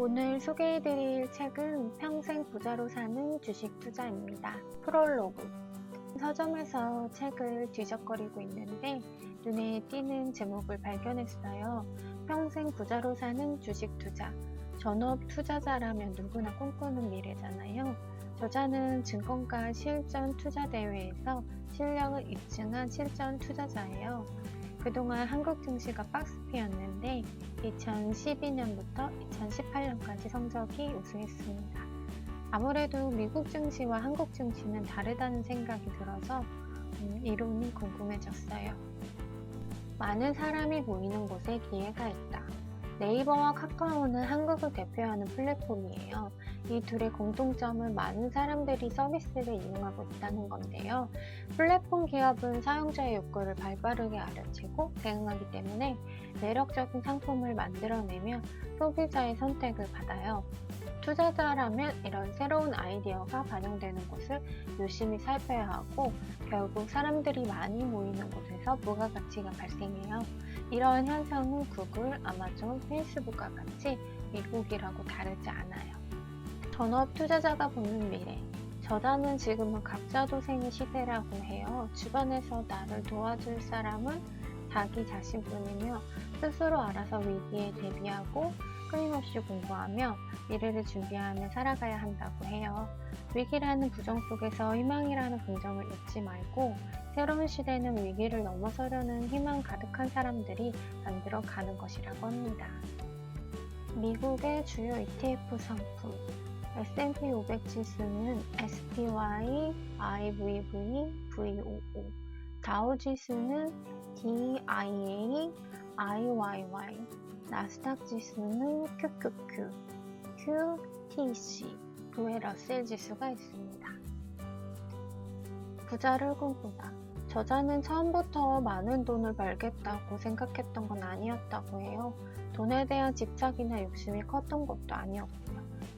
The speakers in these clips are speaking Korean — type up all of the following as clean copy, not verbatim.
오늘 소개해드릴 책은 평생 부자로 사는 주식 투자입니다. 프롤로그. 서점에서 책을 뒤적거리고 있는데 눈에 띄는 제목을 발견했어요. 평생 부자로 사는 주식 투자. 전업 투자자라면 누구나 꿈꾸는 미래잖아요. 저자는 증권가 실전 투자 대회에서 실력을 입증한 실전 투자자예요. 그동안 한국 증시가 박스피였는데 2012년부터 2018년까지 성적이 우수했습니다. 아무래도 미국 증시와 한국 증시는 다르다는 생각이 들어서 이론이 궁금해졌어요. 많은 사람이 모이는 곳에 기회가 있다. 네이버와 카카오는 한국을 대표하는 플랫폼이에요. 이 둘의 공통점은 많은 사람들이 서비스를 이용하고 있다는 건데요. 플랫폼 기업은 사용자의 욕구를 발빠르게 알아채고 대응하기 때문에 매력적인 상품을 만들어내며 소비자의 선택을 받아요. 투자자라면 이런 새로운 아이디어가 반영되는 곳을 유심히 살펴야 하고 결국 사람들이 많이 모이는 곳에서 부가가치가 발생해요. 이러한 현상은 구글, 아마존, 페이스북과 같이 미국이라고 다르지 않아요. 전업 투자자가 보는 미래. 저자는 지금은 각자도생의 시대라고 해요. 주변에서 나를 도와줄 사람은 자기 자신뿐이며 스스로 알아서 위기에 대비하고 끊임없이 공부하며 미래를 준비하며 살아가야 한다고 해요. 위기라는 부정 속에서 희망이라는 긍정을 잊지 말고 새로운 시대는 위기를 넘어서려는 희망 가득한 사람들이 만들어가는 것이라고 합니다. 미국의 주요 ETF 상품 S&P 500 지수는 SPY, IVV, VOO, 다우 지수는 DIA, IYY, 나스닥 지수는 QQQ, QTC, 그 러셀 지수가 있습니다. 부자를 꿈꾸다. 저자는 처음부터 많은 돈을 벌겠다고 생각했던 건 아니었다고 해요. 돈에 대한 집착이나 욕심이 컸던 것도 아니었고요.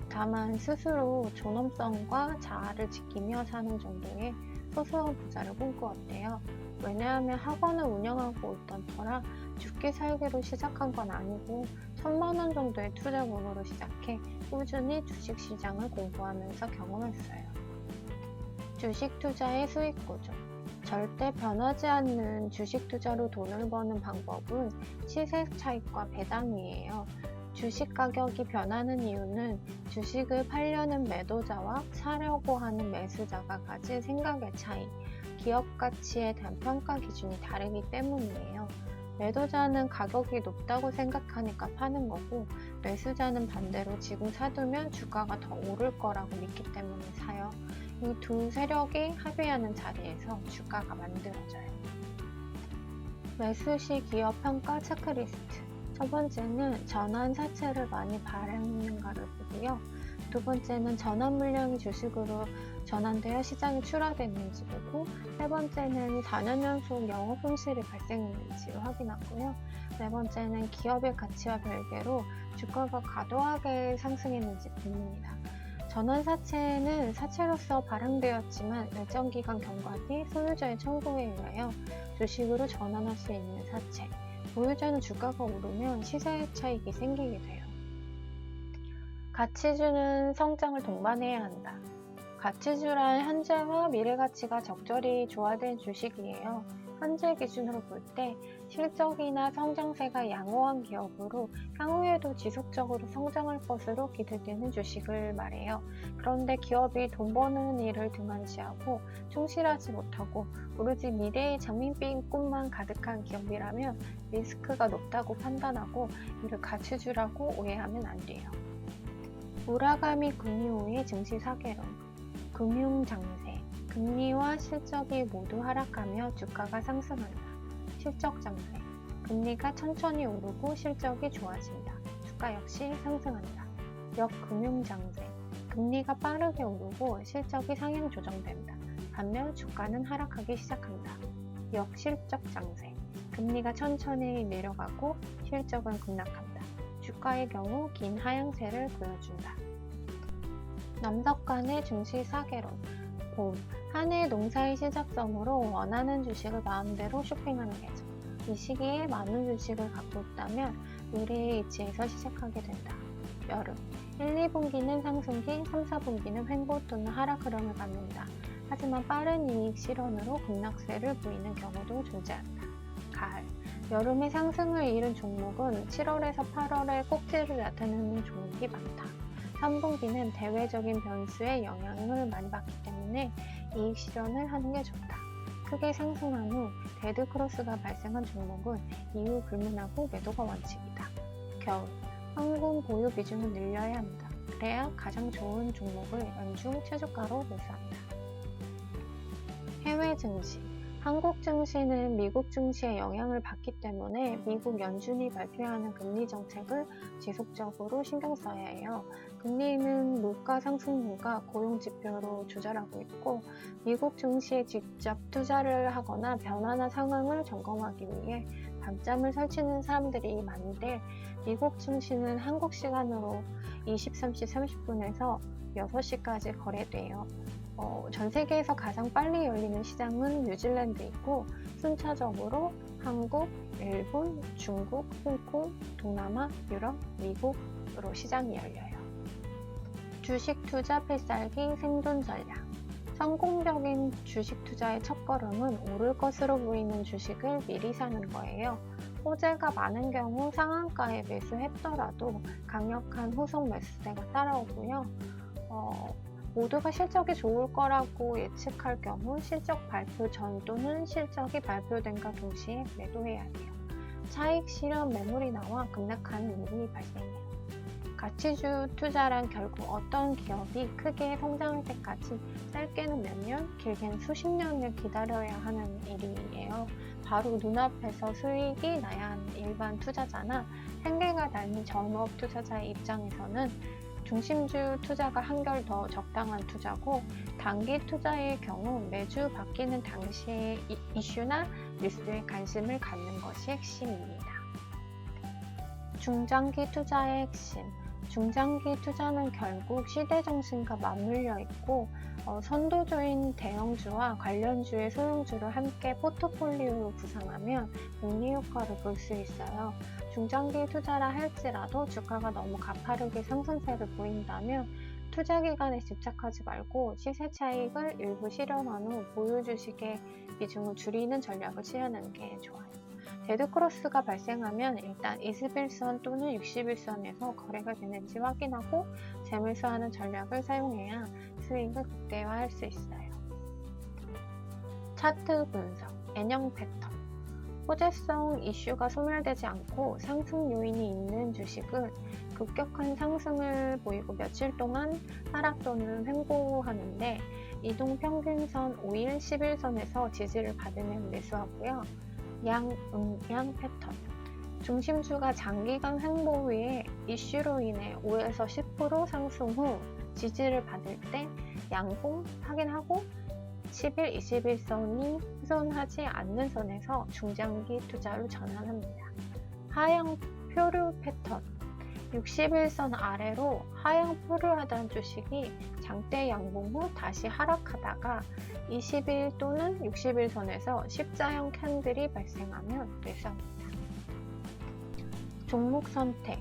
다만 스스로 존엄성과 자아를 지키며 사는 정도의 소소한 부자를 꿈꾸었대요. 왜냐하면 학원을 운영하고 있던 터라 죽기 살기로 시작한 건 아니고 1,000만 원 정도의 투자금으로 시작해 꾸준히 주식시장을 공부하면서 경험했어요. 주식 투자의 수익 구조. 절대 변하지 않는 주식 투자로 돈을 버는 방법은 시세 차익과 배당이에요. 주식 가격이 변하는 이유는 주식을 팔려는 매도자와 사려고 하는 매수자가 가진 생각의 차이, 기업 가치에 대한 평가 기준이 다르기 때문이에요. 매도자는 가격이 높다고 생각하니까 파는 거고 매수자는 반대로 지금 사두면 주가가 더 오를 거라고 믿기 때문에 사요. 이 두 세력이 합의하는 자리에서 주가가 만들어져요. 매수 시 기업 평가 체크리스트. 첫 번째는 전환 사채를 많이 발행했는가를 보고요. 두 번째는 전환 물량이 주식으로 전환되어 시장에 출하됐는지 보고, 세 번째는 4년 연속 영업 손실이 발생했는지를 확인하고요. 네 번째는 기업의 가치와 별개로 주가가 과도하게 상승했는지 봅니다. 전환 사채는 사채로서 발행되었지만 일정 기간 경과 뒤 소유자의 청구에 의하여 주식으로 전환할 수 있는 사채. 보유자는 주가가 오르면 시세 차익이 생기게 돼요. 가치주는 성장을 동반해야 한다. 가치주란 현재와 미래 가치가 적절히 조화된 주식이에요. 현재 기준으로 볼 때 실적이나 성장세가 양호한 기업으로 향후에도 지속적으로 성장할 것으로 기대되는 주식을 말해요. 그런데 기업이 돈 버는 일을 등한시하고 충실하지 못하고 오로지 미래의 장밋빛 꿈만 가득한 기업이라면 리스크가 높다고 판단하고 이를 가치주라고 오해하면 안 돼요. 우라가미 금리호의 증시 사계론. 금융장세. 금리와 실적이 모두 하락하며 주가가 상승한다. 실적 장세. 금리가 천천히 오르고 실적이 좋아진다. 주가 역시 상승한다. 역금융장세. 금리가 빠르게 오르고 실적이 상향 조정된다. 반면 주가는 하락하기 시작한다. 역실적 장세. 금리가 천천히 내려가고 실적은 급락한다. 주가의 경우 긴 하향세를 보여준다. 남덕관의 증시 사계론. 봄, 한 해 농사의 시작점으로 원하는 주식을 마음대로 쇼핑하는 계절. 이 시기에 많은 주식을 갖고 있다면 의뢰의 위치에서 시작하게 된다. 여름 1, 2분기는 상승기, 3, 4분기는 횡보 또는 하락 흐름을 갖는다. 하지만 빠른 이익 실현으로 급락세를 보이는 경우도 존재한다. 가을 여름에 상승을 이룬 종목은 7월에서 8월에 꼭지를 나타내는 종목이 많다. 3분기는 대외적인 변수의 영향을 많이 받기 때문에 이익 실현을 하는 게 좋다. 크게 상승한 후 데드크로스가 발생한 종목은 이후 불문하고 매도가 원칙이다. 겨울 현금 보유 비중을 늘려야 한다. 그래야 가장 좋은 종목을 연중 최저가로 매수한다. 해외 증시 한국 증시는 미국 증시의 영향을 받기 때문에 미국 연준이 발표하는 금리 정책을 지속적으로 신경 써야 해요. 금리는 물가 상승률과 고용 지표로 조절하고 있고 미국 증시에 직접 투자를 하거나 변화나 상황을 점검하기 위해 밤잠을 설치는 사람들이 많은데 미국 증시는 한국 시간으로 23시 30분에서 6시까지 거래돼요. 전 세계에서 가장 빨리 열리는 시장은 뉴질랜드이고 순차적으로 한국, 일본, 중국, 홍콩, 동남아, 유럽, 미국으로 시장이 열려요. 주식 투자 필살기 생존 전략 성공적인 주식 투자의 첫걸음은 오를 것으로 보이는 주식을 미리 사는 거예요. 호재가 많은 경우 상한가에 매수했더라도 강력한 후속 매수세가 따라오고요. 모두가 실적이 좋을 거라고 예측할 경우 실적 발표 전 또는 실적이 발표된과 동시에 매도해야 해요. 차익 실현 매물이 나와 급락하는 일이 발생해요. 가치주 투자란 결국 어떤 기업이 크게 성장할 때까지 짧게는 몇 년, 길게는 수십 년을 기다려야 하는 일이에요. 바로 눈앞에서 수익이 나야 하는 일반 투자자나 생계가 달린 전업 투자자의 입장에서는 중심주 투자가 한결 더 적당한 투자고 단기 투자의 경우 매주 바뀌는 당시의 이슈나 뉴스에 관심을 갖는 것이 핵심입니다. 중장기 투자의 핵심 중장기 투자는 결국 시대 정신과 맞물려 있고 선도주인 대형주와 관련주의 소형주를 함께 포트폴리오로 구성하면 복리 효과를 볼 수 있어요. 중장기 투자라 할지라도 주가가 너무 가파르게 상승세를 보인다면 투자 기간에 집착하지 말고 시세 차익을 일부 실현한 후 보유 주식의 비중을 줄이는 전략을 취하는 게 좋아요. 데드크로스가 발생하면 일단 21선 또는 61선에서 거래가 되는지 확인하고 재매수하는 전략을 사용해야 수익을 극대화할 수 있어요. 차트 분석, N형 패턴 호재성 이슈가 소멸되지 않고 상승 요인이 있는 주식은 급격한 상승을 보이고 며칠 동안 하락 또는 횡보하는데 이동평균선 5일, 10일선에서 지지를 받으면 매수하고요. 양 패턴 중심주가 장기간 횡보 후에 이슈로 인해 5에서 10% 상승 후 지지를 받을 때 양봉 확인하고 10일, 21선이 훼손하지 않는 선에서 중장기 투자로 전환합니다. 하향 표류 패턴 61선 아래로 하향 표류하던 주식이 장대 양봉 후 다시 하락하다가 20일 또는 60일선에서 십자형 캔들이 발생하면 매수합니다. 종목 선택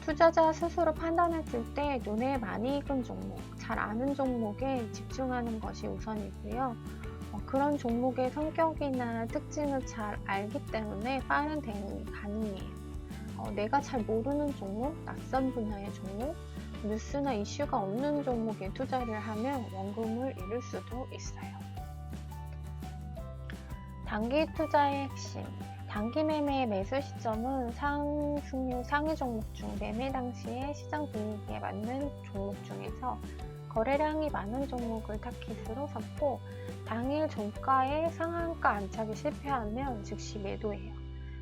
투자자 스스로 판단했을 때 눈에 많이 익은 종목, 잘 아는 종목에 집중하는 것이 우선이고요. 그런 종목의 성격이나 특징을 잘 알기 때문에 빠른 대응이 가능해요. 내가 잘 모르는 종목, 낯선 분야의 종목, 뉴스나 이슈가 없는 종목에 투자를 하면 원금을 잃을 수도 있어요. 단기 투자의 핵심 단기 매매의 매수 시점은 상승률 상위 종목 중 매매 당시의 시장 분위기에 맞는 종목 중에서 거래량이 많은 종목을 타깃으로 삼고 당일 종가의 상한가 안착이 실패하면 즉시 매도해요.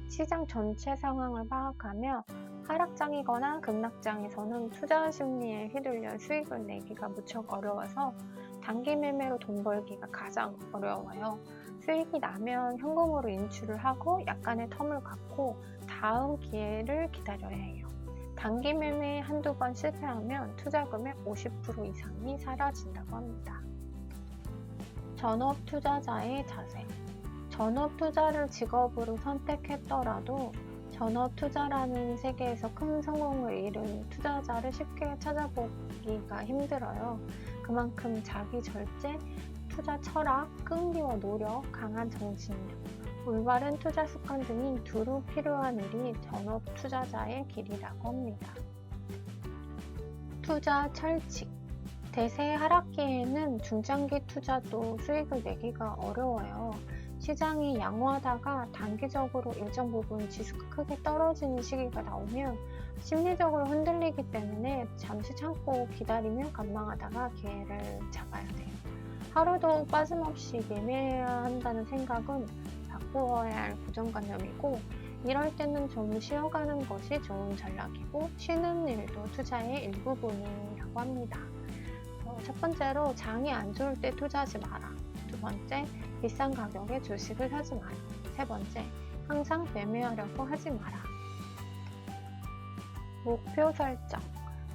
시장 전체 상황을 파악하며 하락장이거나 급락장에서는 투자 심리에 휘둘려 수익을 내기가 무척 어려워서 단기 매매로 돈 벌기가 가장 어려워요. 수익이 나면 현금으로 인출을 하고 약간의 텀을 갖고 다음 기회를 기다려야 해요. 단기 매매에 한두 번 실패하면 투자금의 50% 이상이 사라진다고 합니다. 전업 투자자의 자세 전업 투자를 직업으로 선택했더라도 전업 투자라는 세계에서 큰 성공을 이룬 투자자를 쉽게 찾아보기가 힘들어요. 그만큼 자기 절제, 투자 철학, 끈기와 노력, 강한 정신력, 올바른 투자 습관 등이 두루 필요한 일이 전업 투자자의 길이라고 합니다. 투자 철칙. 대세 하락기에는 중장기 투자도 수익을 내기가 어려워요. 시장이 양호하다가 단기적으로 일정 부분 지수가 크게 떨어지는 시기가 나오면 심리적으로 흔들리기 때문에 잠시 참고 기다리며 관망하다가 기회를 잡아야 돼요. 하루도 빠짐없이 매매해야 한다는 생각은 바꾸어야 할 고정관념이고, 이럴 때는 좀 쉬어가는 것이 좋은 전략이고, 쉬는 일도 투자의 일부분이라고 합니다. 첫 번째로, 장이 안 좋을 때 투자하지 마라. 두 번째, 비싼 가격에 주식을 사지 마라. 세 번째, 항상 매매하려고 하지 마라. 목표 설정.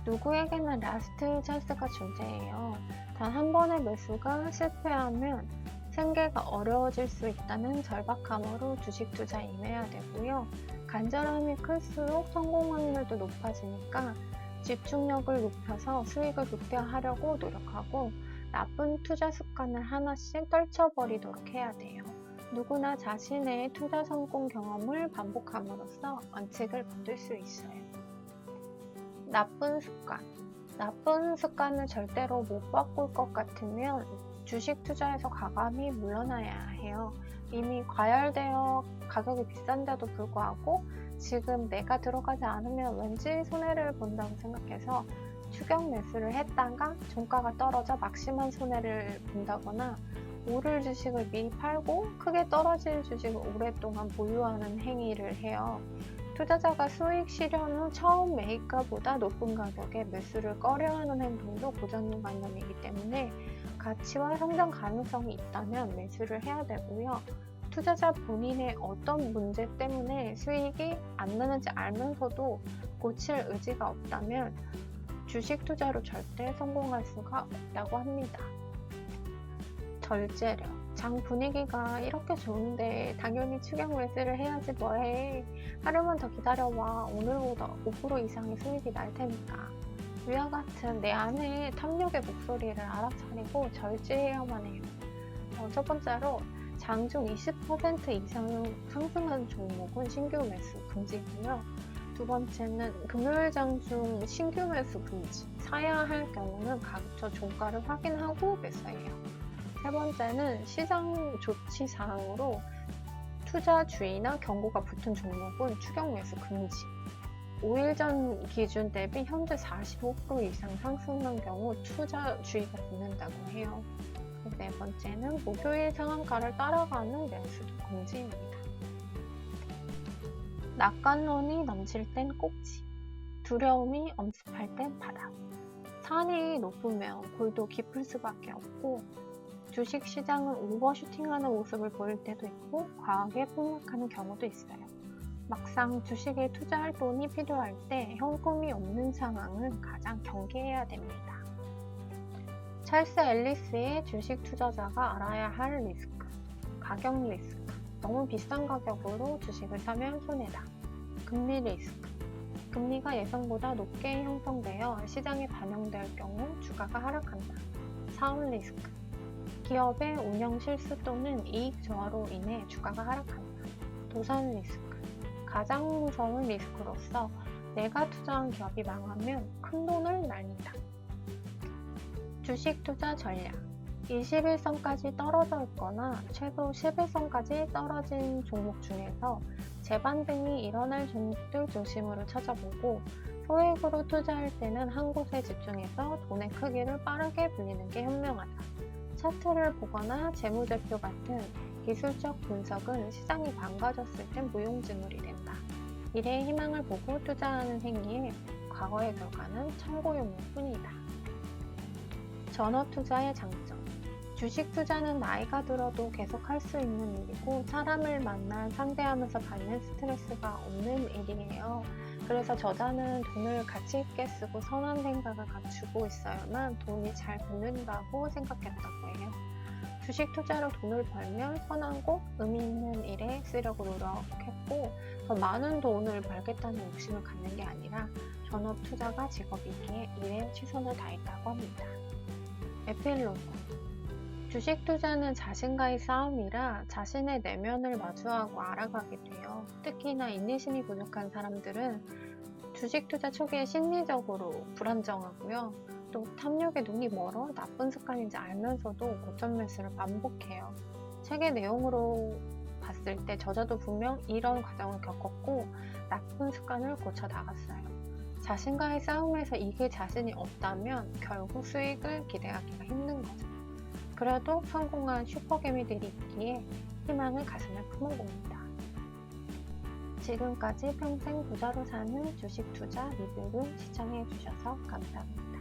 누구에게는 라스트 찬스가 존재해요. 단 한 번의 매수가 실패하면 생계가 어려워질 수 있다는 절박함으로 주식 투자에 임해야 되고요. 간절함이 클수록 성공 확률도 높아지니까 집중력을 높여서 수익을 극대화하려고 노력하고, 나쁜 투자 습관을 하나씩 떨쳐버리도록 해야 돼요. 누구나 자신의 투자 성공 경험을 반복함으로써 원칙을 만들 수 있어요. 나쁜 습관. 나쁜 습관을 절대로 못 바꿀 것 같으면 주식 투자에서 과감히 물러나야 해요. 이미 과열되어 가격이 비싼데도 불구하고 지금 내가 들어가지 않으면 왠지 손해를 본다고 생각해서 추격 매수를 했다가 종가가 떨어져 막심한 손해를 본다거나, 오를 주식을 미리 팔고 크게 떨어질 주식을 오랫동안 보유하는 행위를 해요. 투자자가 수익 실현 후 처음 매입가보다 높은 가격에 매수를 꺼려하는 행동도 고정관념이기 때문에 가치와 성장 가능성이 있다면 매수를 해야 되고요. 투자자 본인의 어떤 문제 때문에 수익이 안 나는지 알면서도 고칠 의지가 없다면 주식 투자로 절대 성공할 수가 없다고 합니다. 절제력. 장 분위기가 이렇게 좋은데 당연히 추격 매수를 해야지 뭐해. 하루만 더 기다려봐. 오늘보다 5% 이상의 수익이 날 테니까. 위와 같은 내 안에 탐욕의 목소리를 알아차리고 절제해야만 해요. 첫 번째로, 장중 20% 이상 상승한 종목은 신규 매수 금지고요. 두 번째는 금요일 장중 신규 매수 금지. 사야 할 경우는 각처 종가를 확인하고 매수해요. 세 번째는 시장 조치 사항으로 투자 주의나 경고가 붙은 종목은 추격 매수 금지. 5일 전 기준 대비 현재 45% 이상 상승한 경우 투자 주의가 붙는다고 해요. 네 번째는 목요일 상한가를 따라가는 매수도 금지입니다. 낙관론이 넘칠 땐 꼭지, 두려움이 엄습할 땐 바닥. 산이 높으면 골도 깊을 수밖에 없고, 주식시장은 오버슈팅하는 모습을 보일 때도 있고 과하게 폭락하는 경우도 있어요. 막상 주식에 투자할 돈이 필요할 때 현금이 없는 상황은 가장 경계해야 됩니다. 찰스 앨리스의 주식 투자자가 알아야 할 리스크. 가격 리스크. 너무 비싼 가격으로 주식을 사면 손해다. 금리 리스크. 금리가 예상보다 높게 형성되어 시장에 반영될 경우 주가가 하락한다. 사업 리스크. 기업의 운영 실수 또는 이익 저하로 인해 주가가 하락한다. 도산 리스크. 가장 무서운 리스크로서 내가 투자한 기업이 망하면 큰 돈을 날린다. 주식 투자 전략. 21선까지 떨어져 있거나 최소 11선까지 떨어진 종목 중에서 재반등이 일어날 종목들 중심으로 찾아보고, 소액으로 투자할 때는 한 곳에 집중해서 돈의 크기를 빠르게 불리는 게 현명하다. 차트를 보거나 재무제표 같은 기술적 분석은 시장이 망가졌을 땐 무용지물이 된다. 미래의 희망을 보고 투자하는 행위에 과거의 결과는 참고용일 뿐이다. 전업 투자의 장점. 주식 투자는 나이가 들어도 계속 할 수 있는 일이고, 사람을 만나 상대하면서 받는 스트레스가 없는 일이에요. 그래서 저자는 돈을 가치 있게 쓰고 선한 생각을 갖추고 있어야만 돈이 잘 붙는다고 생각했다고 해요. 주식 투자로 돈을 벌면 선하고 의미 있는 일에 쓰려고 노력했고, 더 많은 돈을 벌겠다는 욕심을 갖는 게 아니라 전업 투자가 직업이기에 일에 최선을 다했다고 합니다. 에필로그. 주식 투자는 자신과의 싸움이라 자신의 내면을 마주하고 알아가게 돼요. 특히나 인내심이 부족한 사람들은 주식 투자 초기에 심리적으로 불안정하고요. 또 탐욕에 눈이 멀어 나쁜 습관인지 알면서도 고점 매수를 반복해요. 책의 내용으로 봤을 때 저자도 분명 이런 과정을 겪었고 나쁜 습관을 고쳐 나갔어요. 자신과의 싸움에서 이길 자신이 없다면 결국 수익을 기대하기가 힘든 거죠. 그래도 성공한 슈퍼개미들이 있기에 희망을 가슴에 품어봅니다. 지금까지 평생 부자로 사는 주식 투자 리뷰를 시청해주셔서 감사합니다.